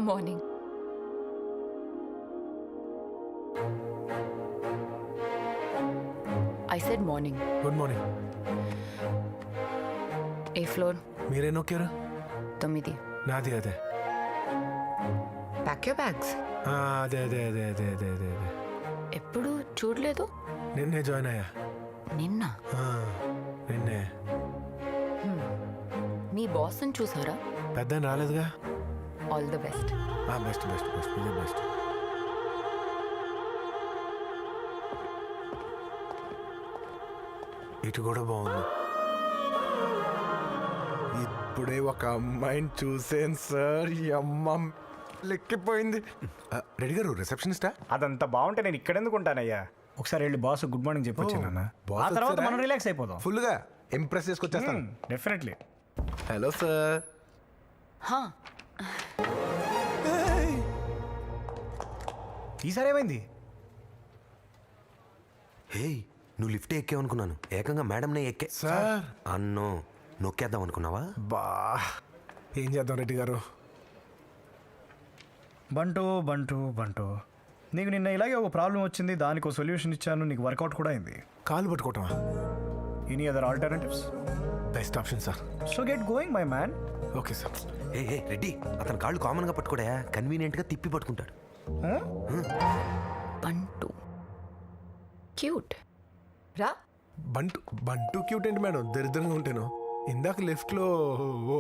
Morning. I said morning. Good morning. ఏ floor? మీరే నొక్కారు? 9. నాది అదే. Pack your bags. అదే అదే అదే అదే అదే అదే అదే. ఎప్పుడు చూడలేదు. నిన్నే జాయిన్ అయ్యా. నిన్న నిన్నే. మీ బాస్ని చూసారా? పెద్ద రాలేదుగా. All the best. Best best best ఇదే బెస్ట్. ఇటు కూడా బాగుంది. ఇప్పుడే ఒక అమ్మాయిని చూసాను సార్. ఈ అమ్మ లెక్కిపోయింది. రెడీ గారు రిసెప్షనిస్టా? అదంతా బాగుంటే నేను ఇక్కడ ఎందుకు ఉంటానయ్యా? ఒకసారి వెళ్ళి బాస్ గుడ్ మార్నింగ్ చెప్పొచ్చానన్న. ఆ తర్వాత మనం రిలాక్స్ అయిపోదాం. ఫుల్గా ఇంప్రెస్ చేసుకొచ్చేస్తాను. డెఫినెట్లీ. Hello sir. ఈసారి ఏమైంది? హే, నువ్వు లిఫ్ట్ ఎక్కేవనుకున్నాను. ఏకంగా మేడంనే ఎక్కే. సార్ అన్నో నొక్కేద్దాం అనుకున్నావా? బా ఏం చేద్దాం రెడ్డి గారు? బంటు బంటు బంటు, నీకు నిన్న ఇలాగే ఒక ప్రాబ్లం వచ్చింది, దానికి ఒక సొల్యూషన్ ఇచ్చాను, నీకు వర్కౌట్ కూడా అయింది. కాలు పట్టుకోవటమా? Any other alternatives? Best option sir. So get going my man. Okay sir. ఏ రెడ్డి, అతని కాళ్ళు కామన్గా పట్టుకోడా, కన్వీనియంట్గా తిప్పి పట్టుకుంటాడు. బంటు క్యూట్ రా. బంటు బంటు క్యూట్ ఏంటి మేడం? దరిద్రంగా ఉంటాను. ఇందాక లెఫ్ట్లో ఓ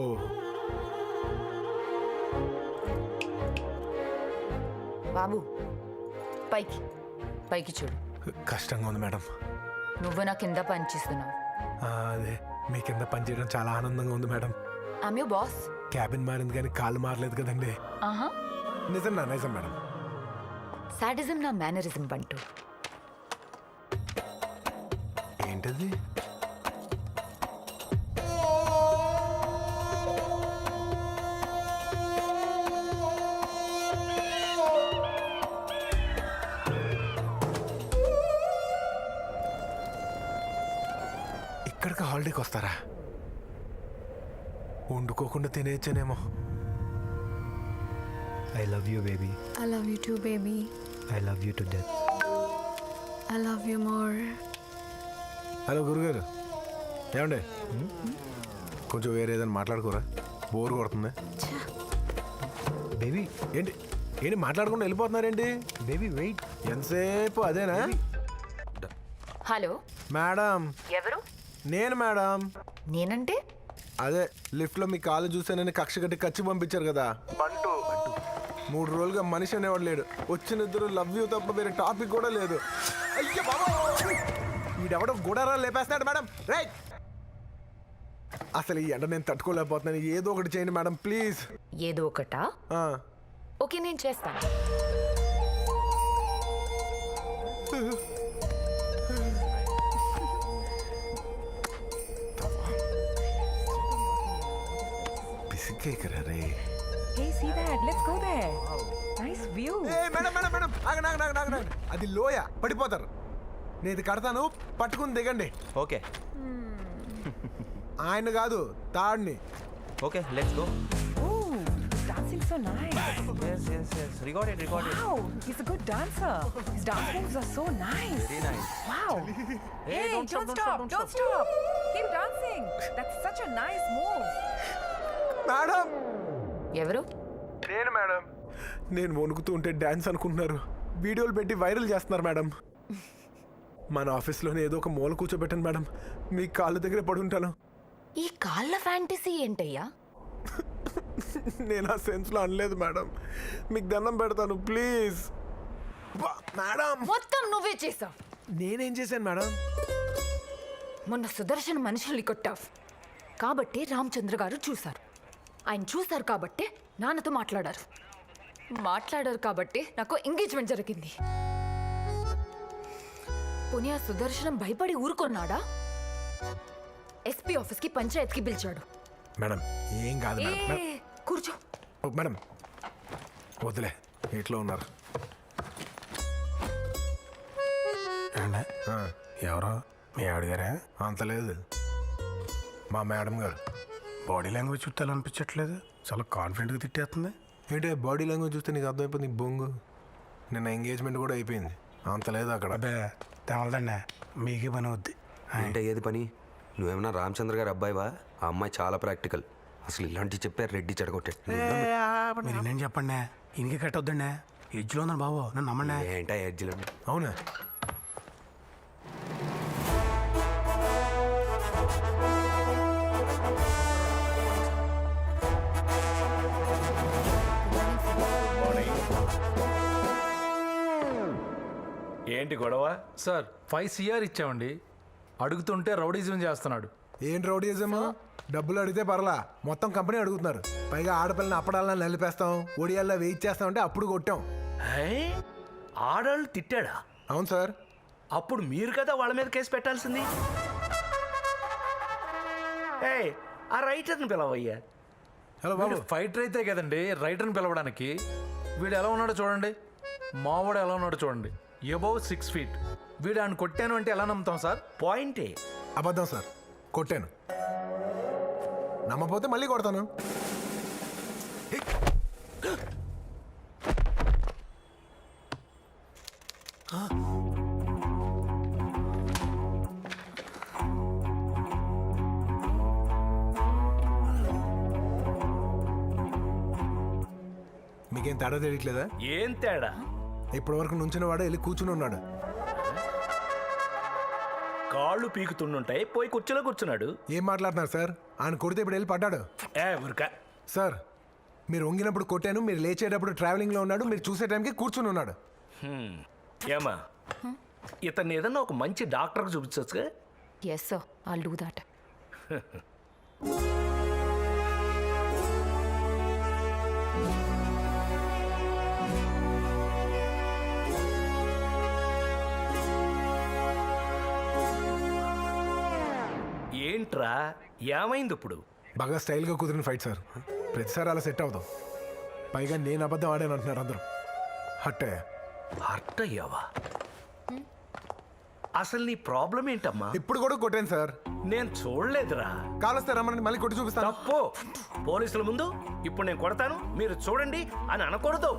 బాబు పైకి పైకి చూడు. కష్టంగా ఉంది మేడం. నువ్వు నా కింద పనిచేస్తున్నావు. అదే మీ కింద పనిచేయడం చాలా ఆనందంగా ఉంది madam. I'm your boss. Cabin మారింది కానీ కాళ్ళు మారలేదు కదండి. ఆహా, నిజం నిజం మేడం. సాడిజం నా మేనరిజం బంటు. ఏంటది? ఇక్కడికి హాలిడేకి వస్తారా? వండుకోకుండా తినేయచ్చానేమో. I love you baby. I love you too, baby. I love you to death. I love you more. Hello గురుగారు, ఏమండి కొంచెం వేరే ఏదైనా మాట్లాడుకోరా? బోర్ కొడుతుంది. బేబీ ఏంటి ఏంటి మాట్లాడకుండా వెళ్ళిపోతున్నారేంటి? Baby wait. ఎంతసేపు అదేనా? Hello madam. ఎవరు? నేను మేడం. నేనంటే అదే లిఫ్ట్లో మీ కాలు చూసానని కక్ష కట్టి కచ్చి పంపించారు కదా. బంటు 3 రోజులుగా మనిషి అనేవాడు లేడు. వచ్చిన ఇద్దరు లవ్ యూ తప్ప వేరే టాపిక్ కూడా లేదు. అయ్యో బాబా, ఈడెవడో గుడారా లేపేస్తాడు మేడం. రైట్, అసలు ఈ ఎండ నేను తట్టుకోలేకపోతున్నాను. ఏదో ఒకటి చేయండి మేడం ప్లీజ్. ఏదో ఒకటా? ఓకే, నేను చేస్తాను. పిసికేకరా రే. Hey, see that? Let's go there. Nice view. Madam madam madam ఆగండి. అది లోయ, పడిపోతారు. నేను ఇది కడతాను, పట్టుకుని దిగండి. ఓకే ఆయన కాదు, తాడిని. Okay, let's go. Ooh, he's dancing so nice. Yes. Recorded. Wow, he's a good dancer. His dance moves are so nice. Very nice. Wow. Hey, don't stop. Keep dancing. That's such a nice move. Madam. ఎవరు? నేను madam. నేను వణుకుతూ ఉంటే dance అనుకుంటున్నారు. వీడియోలు పెట్టి viral చేస్తున్నారు madam. మన ఆఫీస్లోనే ఏదో ఒక మూల కూర్చోబెట్టండి మేడం. మీ కాళ్ళ దగ్గరే పడుంటాను. ఈ కాళ్ళ ఫ్యాంటసీ ఏంటయ్యా? నేను ఆ సెన్స్లో అనలేదు మేడం. మీకు దండం పెడతాను ప్లీజ్. మేడం మొత్తం నువ్వే చేసావు. నేనేం చేశాను మేడం? మొన్న సుదర్శన్ మనుషుల్ని కొట్టావు కాబట్టి రామచంద్ర గారు చూశారు. ఆయన చూశారు కాబట్టి నాన్నతో మాట్లాడారు కాబట్టి నాకు ఎంగేజ్మెంట్ జరిగింది. పోనీ ఆ సుదర్శనం భయపడి ఊరుకున్నాడా? ఎస్పీ ఆఫీస్కి పంచాయత్కి పిలిచాడు. మేడం ఏం కాదు మేడం. కూర్చో మేడం. వదిలే, ఇట్లా ఉన్నారు. ఎవరో మీ ఆవిడ గారా? అంత లేదు, మా మేడం గారు. బాడీ లాంగ్వేజ్ చుట్టాలనిపించట్లేదు. చాలా కాన్ఫిడెంట్గా తిట్టేస్తుంది. ఏంటి బాడీ లాంగ్వేజ్ చూస్తే నీకు అర్థమైపోయింది నీకు బొంగు. నిన్న ఎంగేజ్మెంట్ కూడా అయిపోయింది, అంత లేదు అక్కడ. అబ్బే తెవలదండి, మీకే పని అవుద్ది. అంటే ఏది పని? నువ్వేమన్నా రామచంద్ర గారి అబ్బాయివా? ఆ అమ్మాయి చాలా ప్రాక్టికల్. అసలు ఇలాంటివి చెప్పారు రెడ్డి చెడగొట్టాడు. మీరు నేను చెప్పండి, ఇంకే కట్టొద్దండి. ఎడ్జ్లో ఉన్నాను బాబు, నన్ను నమ్మండి. ఏంటా ఎడ్జ్లు? అవునా? ఏంటి గొడవ? సార్ 5 CR ఇచ్చామండి, అడుగుతుంటే రౌడీజం చేస్తున్నాడు. ఏం రౌడీజము? డబ్బులు అడిగితే పర్లా, మొత్తం కంపెనీ అడుగుతున్నారు. పైగా ఆడపిల్లని అప్పడాలని నలిపేస్తాం, ఒడియాల్లో వెయిట్ చేస్తామంటే అప్పుడు కొట్టాం. ఆడాళ్ళు తిట్టాడా? అవును సార్. అప్పుడు మీరు కదా వాళ్ళ మీద కేసు పెట్టాల్సింది. ఏయ్, ఆ రైటర్ని పిలవయ్యా. హలో బాబు. ఫైటర్ అయితే కదండి రైటర్ని పిలవడానికి. వీడు ఎలా ఉన్నాడో చూడండి, మావాడు ఎలా ఉన్నాడో చూడండి. Above 6 feet. వీడు ఆయన కొట్టాను అంటే ఎలా నమ్ముతాం సార్? పాయింటే. అబద్ధం సార్, కొట్టాను. నమ్మపోతే మళ్ళీ కొడతాను. మీకేం తేడా తెలియట్లేదా? ఏం తేడా? ఇప్పటి వరకు నుంచిన వాడు వెళ్ళి కూర్చుని ఉన్నాడు. కాళ్ళు పీకుతుండుంటాయి, పోయి కుర్చీలో కూర్చున్నాడు. ఏం మాట్లాడుతున్నారు సార్? ఆయన కొడితే ఇప్పుడు వెళ్ళి పడ్డాడు. ఊరికా సార్, మీరు వంగినప్పుడు కొట్టాను, మీరు లేచేటప్పుడు ట్రావెలింగ్లో ఉన్నాడు, మీరు చూసే టైంకి కూర్చుని ఉన్నాడు. ఏమా, ఇతన్ని ఏదన్నా ఒక మంచి డాక్టర్కి చూపించచ్చుగా? Yes sir, I'll do that. ఏంట్రా, ఏమైంది ఇప్పుడు? బాగా స్టైల్గా కుదిరిన ఫైట్ సార్, ప్రతిసారి అలా సెట్ అవుతాం. పైగా నేను అబద్ధం ఆడాను అంటున్నారు అందరూ. హట్టే. హర్ట్ అయ్యావా? అసలు నీ ప్రాబ్లం ఏంటమ్మా? ఇప్పుడు కూడా కొట్టాను సార్. నేను చూడలేదురా. కాలొస్తే రమ్మని మళ్ళీ కొట్టి చూపిస్తాను. తప్పు. పోలీసుల ముందు ఇప్పుడు నేను కొడతాను, మీరు చూడండి అని అనకూడదు.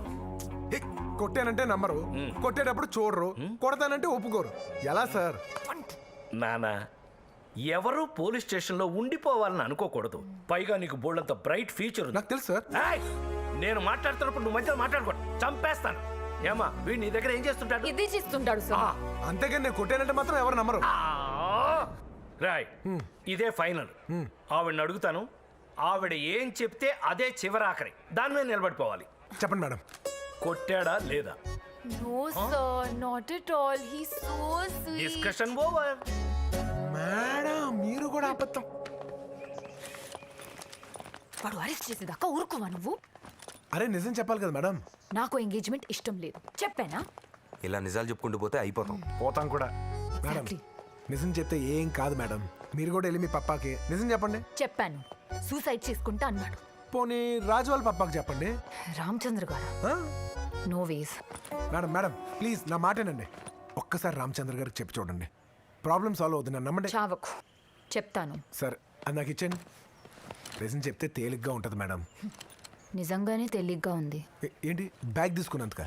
కొట్టానంటే నమ్మరు, కొట్టేటప్పుడు చూడరు, కొడతానంటే ఒప్పుకోరు. ఎలా సార్? నానా, ఎవరు పోలీస్ స్టేషన్లో ఉండిపోవాలని అనుకోకూడదు. పైగా నీకు బోల్డంత బ్రైట్ ఫ్యూచర్ ఉంది. నాకు తెలుసు సార్. నేను మాట్లాడుతున్నప్పుడు నువ్వు మధ్యలో మాట్లాడుకోండి, చంపేస్తాను. ఏమా, వీడు నీ దగ్గర ఏం చేస్తుంటాడు? ఇది చేస్తుంటాడు సార్. అంతేగాని నేను కొట్టానంటే మాత్రం ఎవరు నమ్మరు. రాయ్, ఇదే ఫైనల్. ఆవిడని అడుగుతాను, ఆవిడ ఏం చెప్తే అదే చివరాఖరి. దాని మీద నిలబడిపోవాలి. చెప్పండి మేడం. కొట్టాడా లేదా? No sir, not at all. He's so sweet. Discussion over. Madam, మీరు కూడా అబద్ధం. వాడు అరెస్ట్ చేసేదాకా ఊరుకోవా నువ్వు? అరే నిజం చెప్పాలి కదా మేడం. నాకు ఎంగేజ్మెంట్ ఇష్టం లేదు చెప్పానా? ఇలా నిజాలు చెప్పుకుంటూ పోతే అయిపోతాం. పోతాం కూడా. Madam, Exactly. నిజం చెప్తే ఏం కాదు మేడం. మీరు కూడా వెళ్ళి మీ పప్పాకి నిజం చెప్పండి. చెప్పాను, సూసైడ్ చేసుకుంటా అన్నాడు. పోనీ రాజు వాళ్ళ పప్పాకి చెప్పండి. రామచంద్ర గారు ఆ? No ways. Madam madam please నా మాటేనండి. ఒక్కసారి రామచంద్ర గారికి చెప్పి చూడండి, ప్రాబ్లం సాల్వ్ అవుతుంది. నన్ను నమ్మండి. చావకు, చెప్తాను. సరే, అది నాకు ఇచ్చేయండి. నిజం చెప్తే తేలిగ్గా ఉంటుంది మేడం. నిజంగానే తేలిగ్గా ఉంది. ఏంటి బ్యాగ్ తీసుకున్నందుక?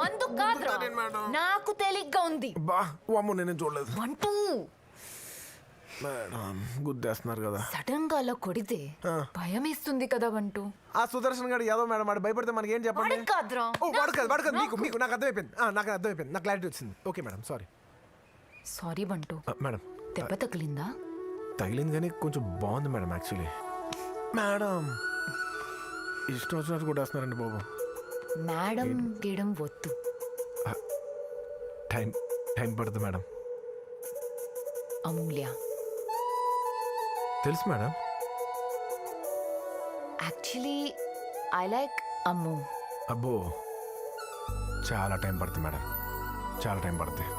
అందుకు కాదురా, నాకు తేలిగ్గా ఉంది. బా అమ్మో, నేనేం చూడలేదు. వంటూ మేడం గుద్దేస్తున్నారు కదా. సడన్ గా అలా కొడితే భయం వేస్తుంది కదా వంటూ. ఆ సుదర్శన్ గారు యాదవ్ మేడం వాడు భయపడితే మనకి ఏం చెప్పండి. వాడికి కాదురా. ఓ వాడు కాదు మీకు మీకు నాకు అర్థమైపోయింది. నాకు అర్థమైపోయింది, నాకు క్లారిటీ వచ్చింది. Okay madam, sorry. సారీ వంటూ. మేడం దెబ్బ తగిలిందా? తగిలింది కానీ కొంచెం బాగుంది మేడం. యాక్చువల్లీ మేడం ఇష్టం వచ్చినట్టు కూడా వస్తున్నారండి బాబు. మేడం గీయడం వద్దు. టైం టైం పడుతుంది మేడం. అమూల్య, తెలుసు మేడం. యాక్చువల్లీ ఐ లైక్ అమ్ము. అబ్బో చాలా టైం పడుతుంది మేడం, చాలా టైం పడుతుంది.